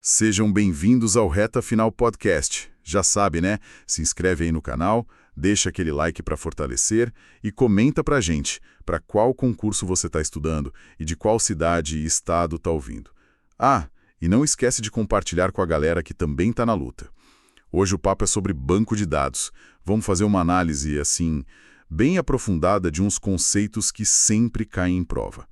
Sejam bem-vindos ao Reta Final Podcast. Já sabe, né? Se inscreve aí no canal, deixa aquele like para fortalecer e comenta pra gente para qual concurso você está estudando e de qual cidade e estado está ouvindo. Ah, e não esquece de compartilhar com a galera que também está na luta. Hoje o papo é sobre banco de dados. Vamos fazer uma análise, assim, bem aprofundada de uns conceitos que sempre caem em prova.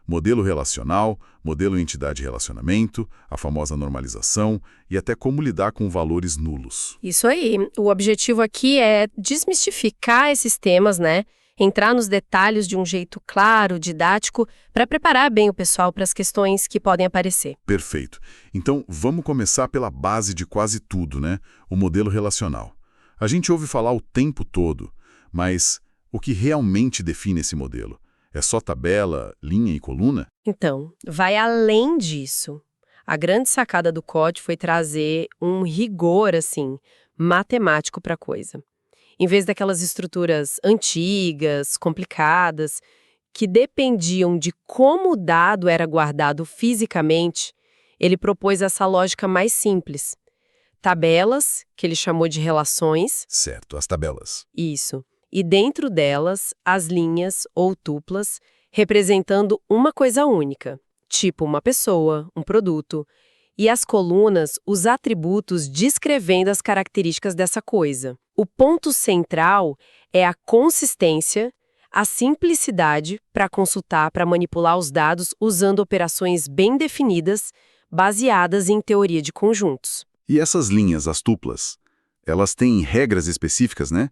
Modelo relacional, modelo entidade-relacionamento, a famosa normalização e até como lidar com valores nulos. Isso aí. O objetivo aqui é desmistificar esses temas, né? Entrar nos detalhes de um jeito claro, didático, para preparar bem o pessoal para as questões que podem aparecer. Perfeito. Então, vamos começar pela base de quase tudo, né? O modelo relacional. A gente ouve falar o tempo todo, mas o que realmente define esse modelo? É só tabela, linha e coluna? Então, vai além disso. A grande sacada do COD foi trazer um rigor, assim, matemático para a coisa. Em vez daquelas estruturas antigas, complicadas, que dependiam de como o dado era guardado fisicamente, ele propôs essa lógica mais simples. Tabelas, que ele chamou de relações. Certo, as tabelas. Isso. E dentro delas, as linhas ou tuplas, representando uma coisa única, tipo uma pessoa, um produto, e as colunas, os atributos descrevendo as características dessa coisa. O ponto central é a consistência, a simplicidade para consultar, para manipular os dados usando operações bem definidas, baseadas em teoria de conjuntos. E essas linhas, as tuplas, elas têm regras específicas, né?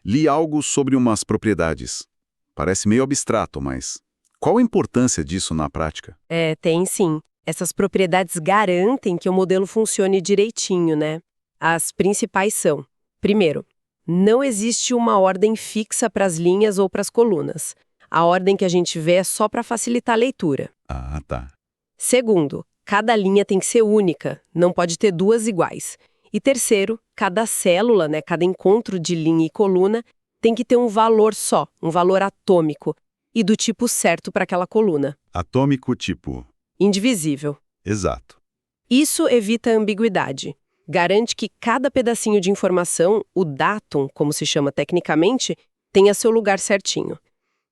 Li algo sobre umas propriedades. Parece meio abstrato, mas qual a importância disso na prática? Tem sim. Essas propriedades garantem que o modelo funcione direitinho, né? As principais são: primeiro, não existe uma ordem fixa para as linhas ou para as colunas. A ordem que a gente vê é só para facilitar a leitura. Ah, tá. Segundo, cada linha tem que ser única, não pode ter duas iguais. E terceiro, cada célula, né, cada encontro de linha e coluna tem que ter um valor só, um valor atômico, e do tipo certo para aquela coluna. Atômico tipo. Indivisível. Exato. Isso evita a ambiguidade. Garante que cada pedacinho de informação, o datum, como se chama tecnicamente, tenha seu lugar certinho.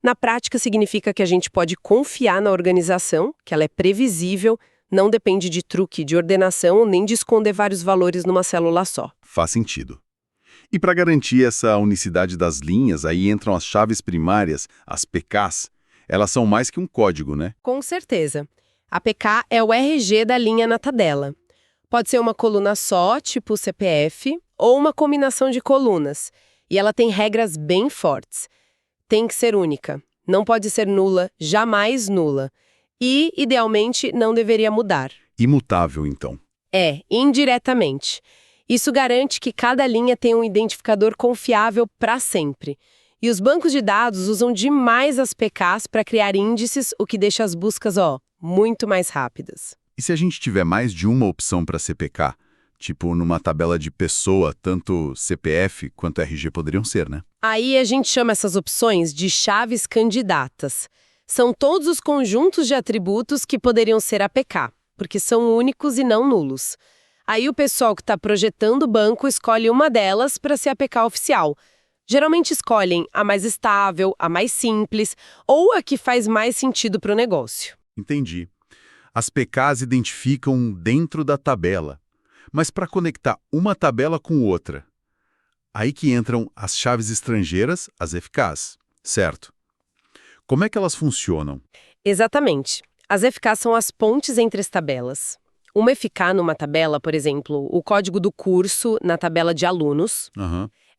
Na prática, significa que a gente pode confiar na organização, que ela é previsível, não depende de truque de ordenação nem de esconder vários valores numa célula só. Faz sentido. E para garantir essa unicidade das linhas, aí entram as chaves primárias, as PKs. Elas são mais que um código, né? Com certeza. A PK é o RG da linha na tabela. Pode ser uma coluna só, tipo CPF, ou uma combinação de colunas. E ela tem regras bem fortes. Tem que ser única. Não pode ser nula, jamais nula. E, idealmente, não deveria mudar. Imutável, então. Indiretamente. Isso garante que cada linha tenha um identificador confiável para sempre. E os bancos de dados usam demais as PKs para criar índices, o que deixa as buscas, muito mais rápidas. E se a gente tiver mais de uma opção para CPK? Tipo, numa tabela de pessoa, tanto CPF quanto RG poderiam ser, né? Aí a gente chama essas opções de chaves candidatas. São todos os conjuntos de atributos que poderiam ser APK, porque são únicos e não nulos. Aí o pessoal que está projetando o banco escolhe uma delas para ser APK oficial. Geralmente escolhem a mais estável, a mais simples ou a que faz mais sentido para o negócio. Entendi. As PKs identificam dentro da tabela, mas para conectar uma tabela com outra. Aí que entram as chaves estrangeiras, as FKs, certo? Como é que elas funcionam? Exatamente. As FKs são as pontes entre as tabelas. Uma FK numa tabela, por exemplo, o código do curso na tabela de alunos,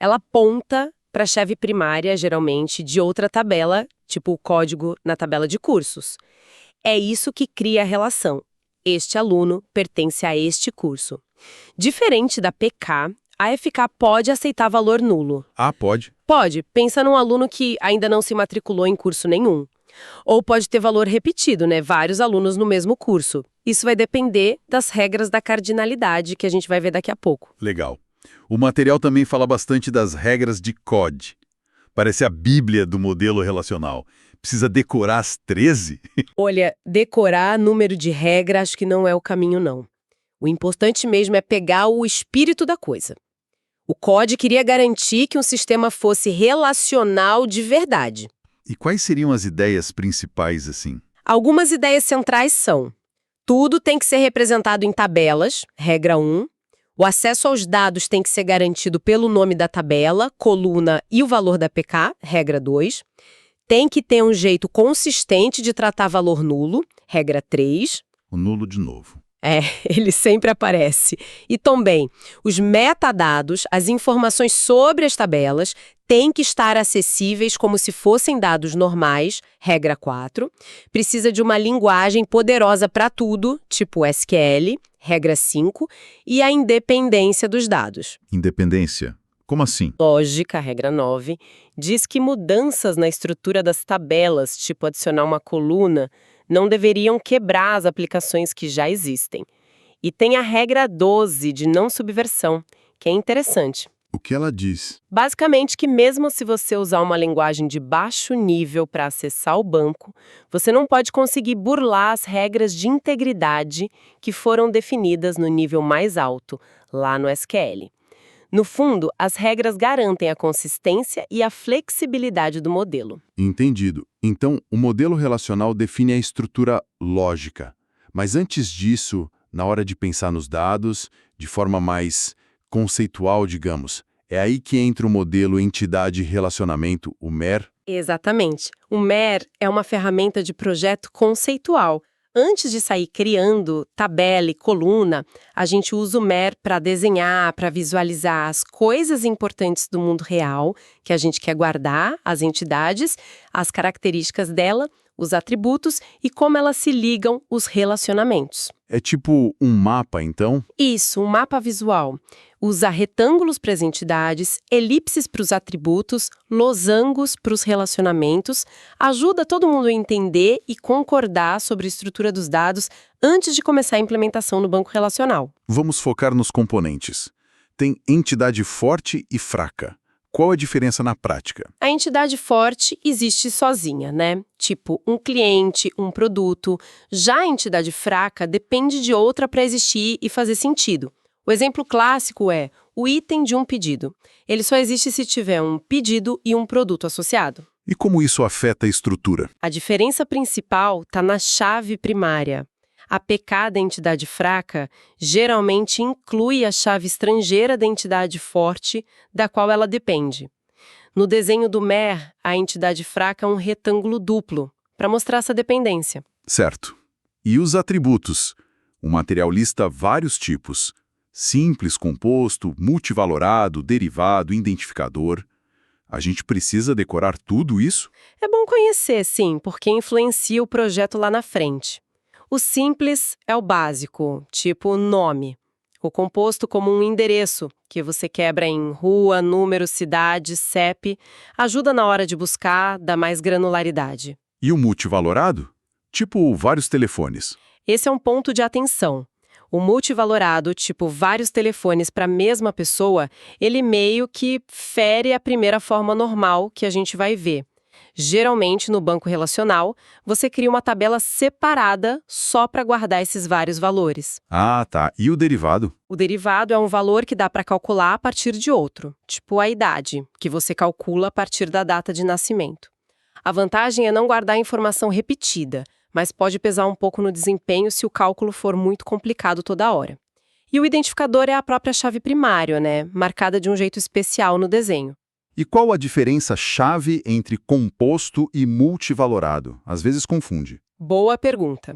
ela aponta para a chave primária, geralmente, de outra tabela, tipo o código na tabela de cursos. É isso que cria a relação. Este aluno pertence a este curso. Diferente da PK, a FK pode aceitar valor nulo. Ah, pode? Pode. Pensa num aluno que ainda não se matriculou em curso nenhum. Ou pode ter valor repetido, né? Vários alunos no mesmo curso. Isso vai depender das regras da cardinalidade que a gente vai ver daqui a pouco. Legal. O material também fala bastante das regras de COD. Parece a bíblia do modelo relacional. Precisa decorar as 13? Olha, decorar número de regra acho que não é o caminho, não. O importante mesmo é pegar o espírito da coisa. O COD queria garantir que um sistema fosse relacional de verdade. E quais seriam as ideias principais, assim? Algumas ideias centrais são: tudo tem que ser representado em tabelas, regra 1. O acesso aos dados tem que ser garantido pelo nome da tabela, coluna e o valor da PK, regra 2. Tem que ter um jeito consistente de tratar valor nulo, regra 3. O nulo de novo. Ele sempre aparece. E também, os metadados, as informações sobre as tabelas, têm que estar acessíveis como se fossem dados normais, regra 4. Precisa de uma linguagem poderosa para tudo, tipo SQL, regra 5, e a independência dos dados. Independência? Como assim? Lógica, regra 9, diz que mudanças na estrutura das tabelas, tipo adicionar uma coluna, não deveriam quebrar as aplicações que já existem. E tem a regra 12 de não subversão, que é interessante. O que ela diz? Basicamente que mesmo se você usar uma linguagem de baixo nível para acessar o banco, você não pode conseguir burlar as regras de integridade que foram definidas no nível mais alto, lá no SQL. No fundo, as regras garantem a consistência e a flexibilidade do modelo. Entendido. Então, o modelo relacional define a estrutura lógica. Mas antes disso, na hora de pensar nos dados, de forma mais conceitual, digamos, é aí que entra o modelo entidade-relacionamento, o MER? Exatamente. O MER é uma ferramenta de projeto conceitual. Antes de sair criando tabela e coluna, a gente usa o MER para desenhar, para visualizar as coisas importantes do mundo real que a gente quer guardar, as entidades, as características dela, os atributos e como elas se ligam, os relacionamentos. É tipo um mapa, então? Isso, um mapa visual. Usa retângulos para as entidades, elipses para os atributos, losangos para os relacionamentos, ajuda todo mundo a entender e concordar sobre a estrutura dos dados antes de começar a implementação no banco relacional. Vamos focar nos componentes. Tem entidade forte e fraca. Qual a diferença na prática? A entidade forte existe sozinha, né? Tipo, um cliente, um produto. Já a entidade fraca depende de outra para existir e fazer sentido. O exemplo clássico é o item de um pedido. Ele só existe se tiver um pedido e um produto associado. E como isso afeta a estrutura? A diferença principal está na chave primária. A PK da entidade fraca geralmente inclui a chave estrangeira da entidade forte, da qual ela depende. No desenho do MER, a entidade fraca é um retângulo duplo, para mostrar essa dependência. Certo. E os atributos? O material lista vários tipos. Simples, composto, multivalorado, derivado, identificador. A gente precisa decorar tudo isso? É bom conhecer, sim, porque influencia o projeto lá na frente. O simples é o básico, tipo nome. O composto como um endereço, que você quebra em rua, número, cidade, CEP, ajuda na hora de buscar, dá mais granularidade. E o multivalorado? Tipo vários telefones. Esse é um ponto de atenção. O multivalorado, tipo vários telefones para a mesma pessoa, ele meio que fere a primeira forma normal que a gente vai ver. Geralmente, no banco relacional, você cria uma tabela separada só para guardar esses vários valores. Ah, tá. E o derivado? O derivado é um valor que dá para calcular a partir de outro, tipo a idade, que você calcula a partir da data de nascimento. A vantagem é não guardar informação repetida, mas pode pesar um pouco no desempenho se o cálculo for muito complicado toda hora. E o identificador é a própria chave primária, né? Marcada de um jeito especial no desenho. E qual a diferença-chave entre composto e multivalorado? Às vezes confunde. Boa pergunta.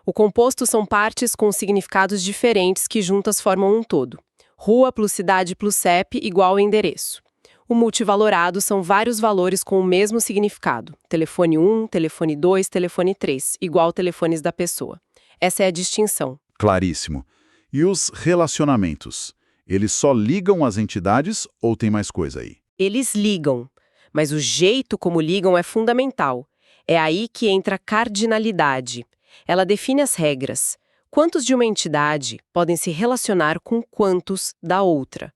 O composto são partes com significados diferentes que juntas formam um todo. Rua plus cidade plus CEP igual endereço. O multivalorado são vários valores com o mesmo significado. Telefone 1, telefone 2, telefone 3, igual telefones da pessoa. Essa é a distinção. Claríssimo. E os relacionamentos? Eles só ligam as entidades ou tem mais coisa aí? Eles ligam, mas o jeito como ligam é fundamental. É aí que entra a cardinalidade. Ela define as regras. Quantos de uma entidade podem se relacionar com quantos da outra?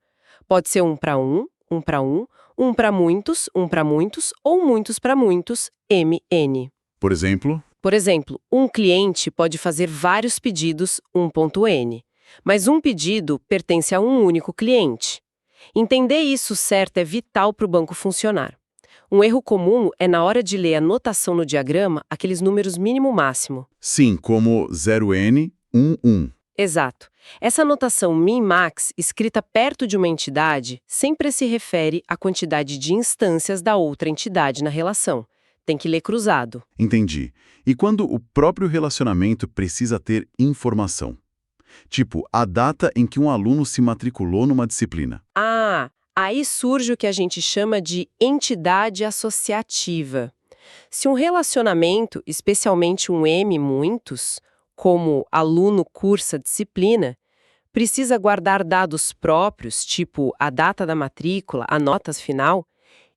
Pode ser um para um para um para muitos ou muitos para muitos, MN. Por exemplo? Por exemplo, um cliente pode fazer vários pedidos, 1.n. mas um pedido pertence a um único cliente. Entender isso certo é vital para o banco funcionar. Um erro comum é na hora de ler a notação no diagrama, aqueles números mínimo-máximo. Sim, como 0N11. Exato. Essa notação min-max, escrita perto de uma entidade, sempre se refere à quantidade de instâncias da outra entidade na relação. Tem que ler cruzado. Entendi. E quando o próprio relacionamento precisa ter informação? Tipo, a data em que um aluno se matriculou numa disciplina. Aí surge o que a gente chama de entidade associativa. Se um relacionamento, especialmente um M-muitos, como aluno cursa disciplina, precisa guardar dados próprios, tipo a data da matrícula, a nota final,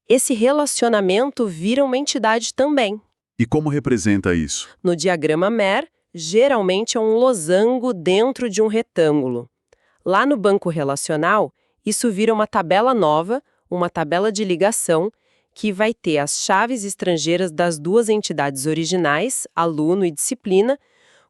esse relacionamento vira uma entidade também. E como representa isso? No diagrama MER, geralmente é um losango dentro de um retângulo. Lá no banco relacional, isso vira uma tabela nova, uma tabela de ligação, que vai ter as chaves estrangeiras das duas entidades originais, aluno e disciplina,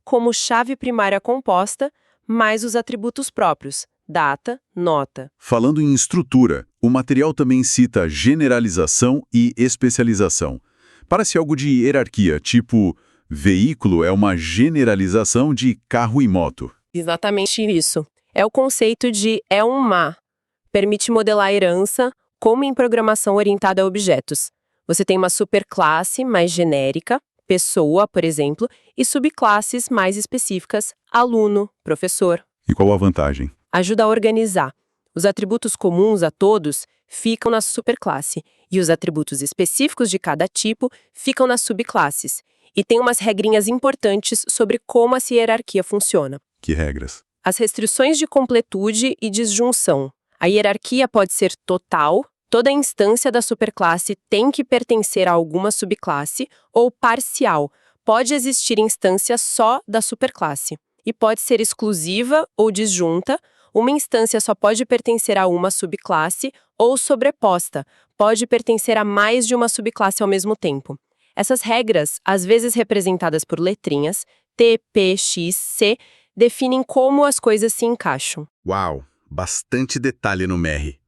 como chave primária composta, mais os atributos próprios, data, nota. Falando em estrutura, o material também cita generalização e especialização. Parece algo de hierarquia, tipo, veículo é uma generalização de carro e moto. Exatamente isso. É o conceito de é um má. Permite modelar a herança, como em programação orientada a objetos. Você tem uma superclasse mais genérica, pessoa, por exemplo, e subclasses mais específicas, aluno, professor. E qual a vantagem? Ajuda a organizar. Os atributos comuns a todos ficam na superclasse, e os atributos específicos de cada tipo ficam nas subclasses. E tem umas regrinhas importantes sobre como essa hierarquia funciona. Que regras? As restrições de completude e disjunção. A hierarquia pode ser total, toda instância da superclasse tem que pertencer a alguma subclasse, ou parcial, pode existir instância só da superclasse. E pode ser exclusiva ou disjunta, uma instância só pode pertencer a uma subclasse, ou sobreposta, pode pertencer a mais de uma subclasse ao mesmo tempo. Essas regras, às vezes representadas por letrinhas, T, P, X, C, definem como as coisas se encaixam. Uau, bastante detalhe no MER.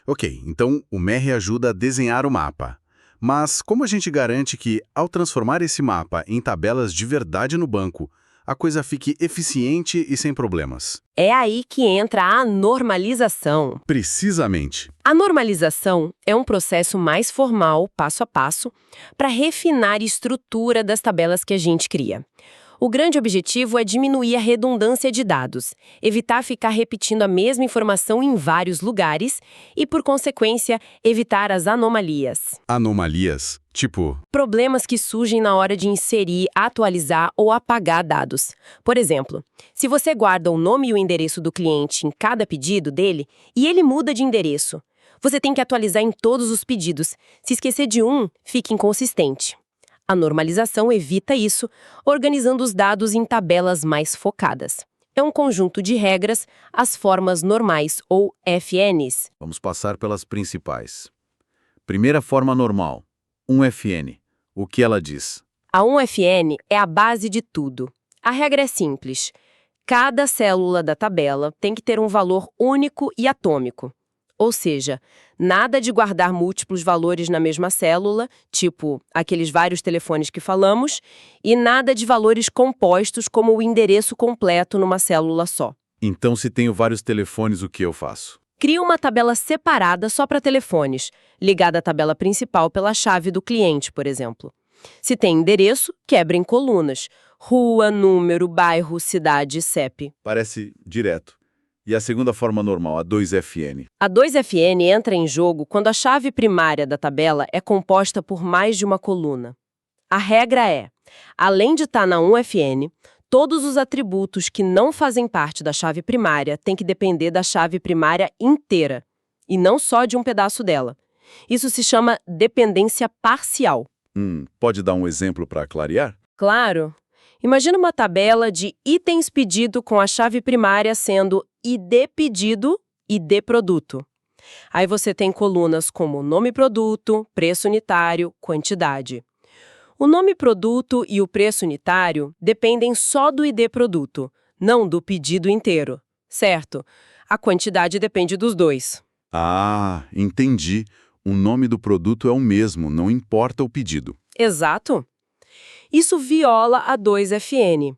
Ok, então o MER ajuda a desenhar o mapa. Mas como a gente garante que, ao transformar esse mapa em tabelas de verdade no banco, a coisa fique eficiente e sem problemas? É aí que entra a normalização. Precisamente. A normalização é um processo mais formal, passo a passo, para refinar a estrutura das tabelas que a gente cria. O grande objetivo é diminuir a redundância de dados, evitar ficar repetindo a mesma informação em vários lugares e, por consequência, evitar as anomalias. Anomalias? Tipo? Problemas que surgem na hora de inserir, atualizar ou apagar dados. Por exemplo, se você guarda o nome e o endereço do cliente em cada pedido dele e ele muda de endereço, você tem que atualizar em todos os pedidos. Se esquecer de um, fica inconsistente. A normalização evita isso, organizando os dados em tabelas mais focadas. É um conjunto de regras, as formas normais, ou FNs. Vamos passar pelas principais. Primeira forma normal, 1FN. O que ela diz? A 1FN é a base de tudo. A regra é simples. Cada célula da tabela tem que ter um valor único e atômico. Ou seja, nada de guardar múltiplos valores na mesma célula, tipo aqueles vários telefones que falamos, e nada de valores compostos como o endereço completo numa célula só. Então, se tenho vários telefones, o que eu faço? Cria uma tabela separada só para telefones, ligada à tabela principal pela chave do cliente, por exemplo. Se tem endereço, quebra em colunas. Rua, número, bairro, cidade, CEP. Parece direto. E a segunda forma normal, a 2FN? A 2FN entra em jogo quando a chave primária da tabela é composta por mais de uma coluna. A regra é, além de estar na 1FN, todos os atributos que não fazem parte da chave primária têm que depender da chave primária inteira, e não só de um pedaço dela. Isso se chama dependência parcial. Pode dar um exemplo para clarear? Claro. Imagina uma tabela de itens pedido com a chave primária sendo ID pedido, ID produto. Aí você tem colunas como nome produto, preço unitário, quantidade. O nome produto e o preço unitário dependem só do ID produto, não do pedido inteiro. Certo. A quantidade depende dos dois. Ah, entendi. O nome do produto é o mesmo, não importa o pedido. Exato. Isso viola a 2FN.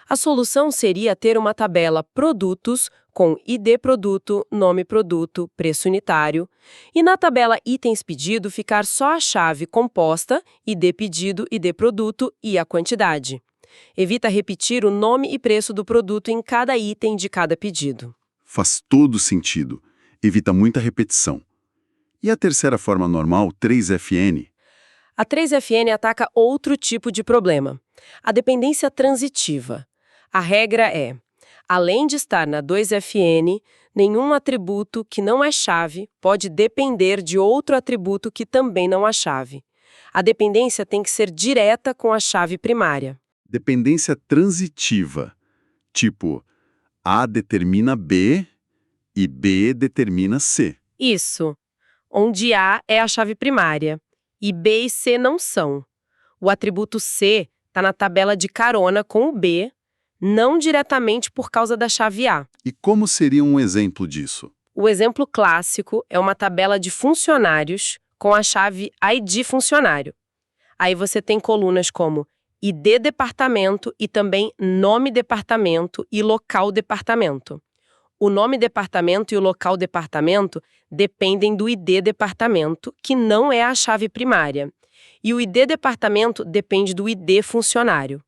A solução seria ter uma tabela produtos com ID produto, nome produto, preço unitário, e na tabela itens pedido ficar só a chave composta, ID pedido, ID produto e a quantidade. Evita repetir o nome e preço do produto em cada item de cada pedido. Faz todo sentido. Evita muita repetição. E a terceira forma normal, 3FN? A 3FN ataca outro tipo de problema, a dependência transitiva. A regra é, além de estar na 2FN, nenhum atributo que não é chave pode depender de outro atributo que também não é chave. A dependência tem que ser direta com a chave primária. Dependência transitiva. Tipo, A determina B e B determina C. Isso, onde A é a chave primária e B e C não são. O atributo C está na tabela de carona com o B, não diretamente por causa da chave A. E como seria um exemplo disso? O exemplo clássico é uma tabela de funcionários com a chave ID funcionário. Aí você tem colunas como ID departamento e também nome departamento e local departamento. O nome departamento e o local departamento dependem do ID departamento, que não é a chave primária. E o ID departamento depende do ID funcionário.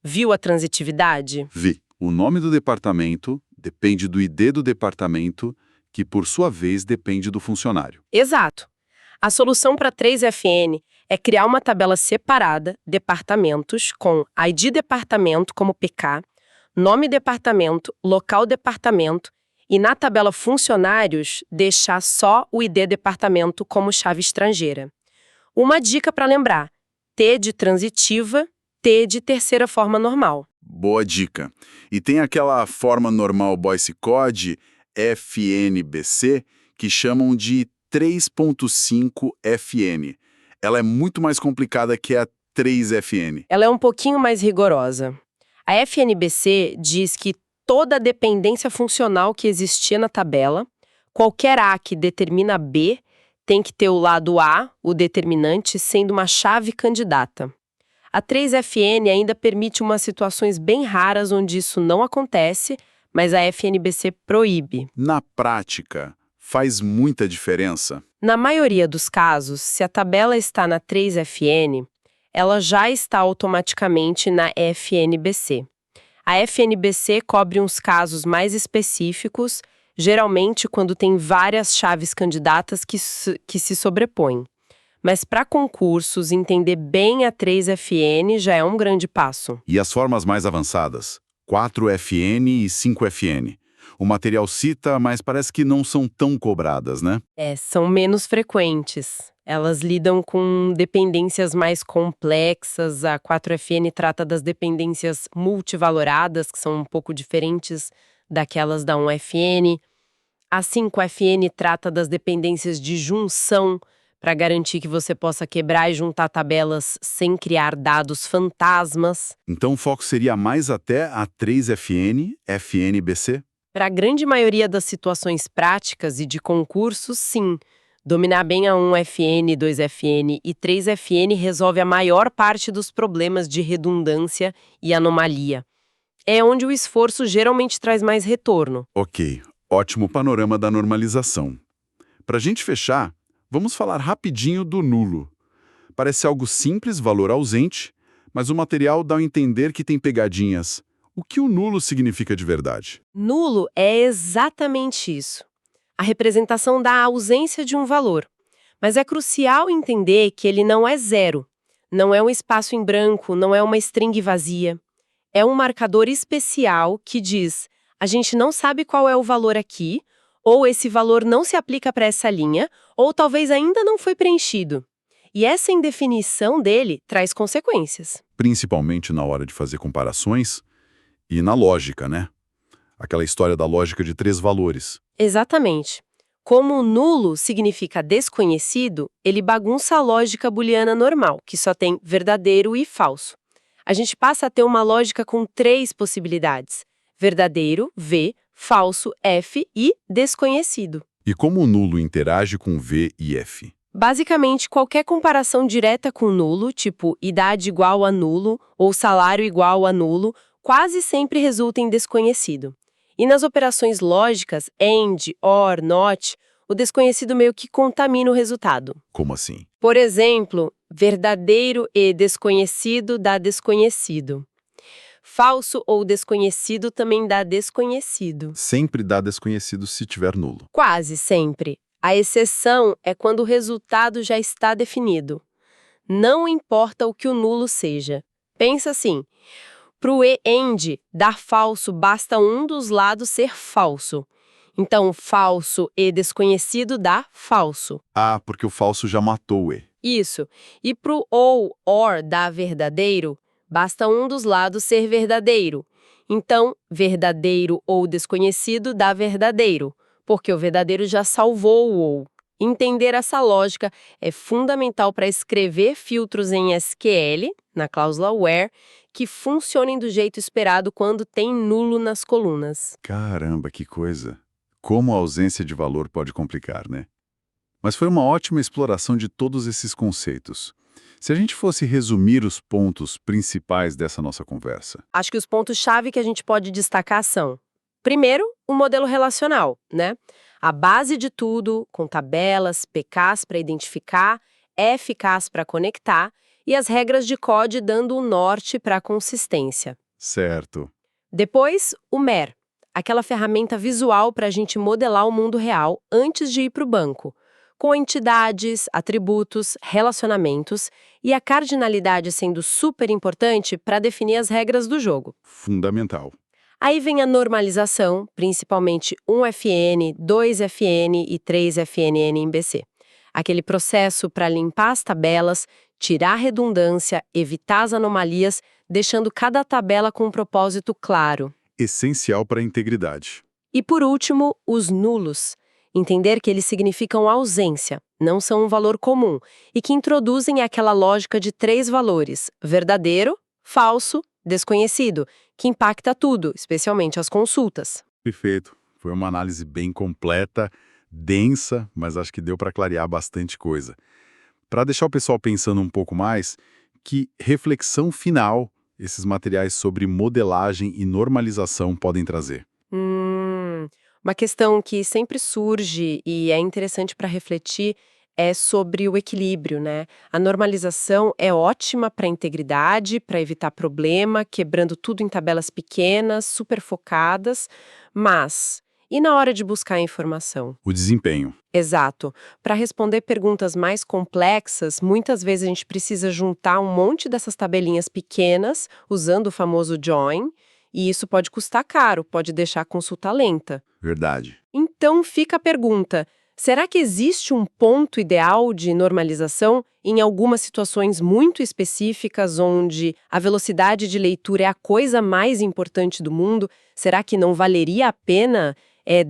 Viu a transitividade? Vi. O nome do departamento depende do ID do departamento, que por sua vez depende do funcionário. Exato. A solução para 3FN é criar uma tabela separada, departamentos, com ID departamento como PK, nome departamento, local departamento, e na tabela funcionários, deixar só o ID departamento como chave estrangeira. Uma dica para lembrar, T de transitiva, T de terceira forma normal. Boa dica. E tem aquela forma normal Boyce Code, FNBC, que chamam de 3.5 FN. Ela é muito mais complicada que a 3FN. Ela é um pouquinho mais rigorosa. A FNBC diz que toda dependência funcional que existia na tabela, qualquer A que determina B, tem que ter o lado A, o determinante, sendo uma chave candidata. A 3FN ainda permite umas situações bem raras onde isso não acontece, mas a FNBC proíbe. Na prática, faz muita diferença? Na maioria dos casos, se a tabela está na 3FN, ela já está automaticamente na FNBC. A FNBC cobre uns casos mais específicos, geralmente quando tem várias chaves candidatas que se sobrepõem. Mas para concursos, entender bem a 3FN já é um grande passo. E as formas mais avançadas? 4FN e 5FN. O material cita, mas parece que não são tão cobradas, né? São menos frequentes. Elas lidam com dependências mais complexas. A 4FN trata das dependências multivaloradas, que são um pouco diferentes daquelas da 1FN. A 5FN trata das dependências de junção, para garantir que você possa quebrar e juntar tabelas sem criar dados fantasmas. Então o foco seria mais até a 3FN, FNBC? Para a grande maioria das situações práticas e de concursos, sim. Dominar bem a 1FN, 2FN e 3FN resolve a maior parte dos problemas de redundância e anomalia. É onde o esforço geralmente traz mais retorno. Ok, ótimo panorama da normalização. Para a gente fechar, vamos falar rapidinho do nulo. Parece algo simples, valor ausente, mas o material dá a entender que tem pegadinhas. O que o nulo significa de verdade? Nulo é exatamente isso. A representação da ausência de um valor. Mas é crucial entender que ele não é zero. Não é um espaço em branco, não é uma string vazia. É um marcador especial que diz: a gente não sabe qual é o valor aqui, ou esse valor não se aplica para essa linha, ou talvez ainda não foi preenchido. E essa indefinição dele traz consequências. Principalmente na hora de fazer comparações e na lógica, né? Aquela história da lógica de 3 valores. Exatamente. Como o nulo significa desconhecido, ele bagunça a lógica booleana normal, que só tem verdadeiro e falso. A gente passa a ter uma lógica com 3 possibilidades: verdadeiro, V, falso F e desconhecido. E como o nulo interage com V e F? Basicamente, qualquer comparação direta com nulo, tipo idade igual a nulo ou salário igual a nulo, quase sempre resulta em desconhecido. E nas operações lógicas, AND, OR, NOT, o desconhecido meio que contamina o resultado. Como assim? Por exemplo, verdadeiro e desconhecido dá desconhecido. Falso ou desconhecido também dá desconhecido. Sempre dá desconhecido se tiver nulo. Quase sempre. A exceção é quando o resultado já está definido. Não importa o que o nulo seja. Pensa assim, para o e-end dar falso, basta um dos lados ser falso. Então, falso e desconhecido dá falso. Ah, porque o falso já matou o E. Isso. E para o ou, or dar verdadeiro, basta um dos lados ser verdadeiro. Então, verdadeiro ou desconhecido dá verdadeiro, porque o verdadeiro já salvou o ou. Entender essa lógica é fundamental para escrever filtros em SQL, na cláusula where, que funcionem do jeito esperado quando tem nulo nas colunas. Caramba, que coisa! Como a ausência de valor pode complicar, né? Mas foi uma ótima exploração de todos esses conceitos. Se a gente fosse resumir os pontos principais dessa nossa conversa. Acho que os pontos-chave que a gente pode destacar são: primeiro, o modelo relacional, né? A base de tudo, com tabelas, PKs para identificar, FKs para conectar e as regras de código dando o norte para a consistência. Certo. Depois, o MER, aquela ferramenta visual para a gente modelar o mundo real antes de ir para o banco, com entidades, atributos, relacionamentos e a cardinalidade sendo super importante para definir as regras do jogo. Fundamental. Aí vem a normalização, principalmente 1FN, 2FN e 3FNN em BC. Aquele processo para limpar as tabelas, tirar a redundância, evitar as anomalias, deixando cada tabela com um propósito claro. Essencial para a integridade. E por último, os nulos. Entender que eles significam ausência, não são um valor comum, e que introduzem aquela lógica de 3 valores: verdadeiro, falso, desconhecido, que impacta tudo, especialmente as consultas. Perfeito. Foi uma análise bem completa, densa, mas acho que deu para clarear bastante coisa. Para deixar o pessoal pensando um pouco mais, que reflexão final esses materiais sobre modelagem e normalização podem trazer? Uma questão que sempre surge e é interessante para refletir é sobre o equilíbrio, né? A normalização é ótima para a integridade, para evitar problema, quebrando tudo em tabelas pequenas, super focadas, mas e na hora de buscar a informação? O desempenho. Exato. Para responder perguntas mais complexas, muitas vezes a gente precisa juntar um monte dessas tabelinhas pequenas, usando o famoso join, e isso pode custar caro, pode deixar a consulta lenta. Verdade. Então fica a pergunta: será que existe um ponto ideal de normalização em algumas situações muito específicas onde a velocidade de leitura é a coisa mais importante do mundo? Será que não valeria a pena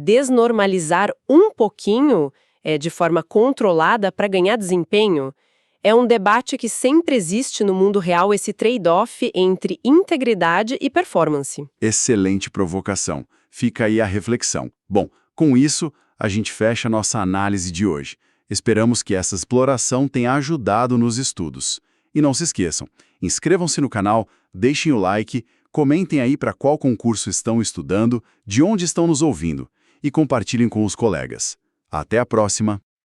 desnormalizar um pouquinho de forma controlada para ganhar desempenho? É um debate que sempre existe no mundo real, esse trade-off entre integridade e performance. Excelente provocação. Fica aí a reflexão. Bom, com isso, a gente fecha a nossa análise de hoje. Esperamos que essa exploração tenha ajudado nos estudos. E não se esqueçam, inscrevam-se no canal, deixem o like, comentem aí para qual concurso estão estudando, de onde estão nos ouvindo e compartilhem com os colegas. Até a próxima!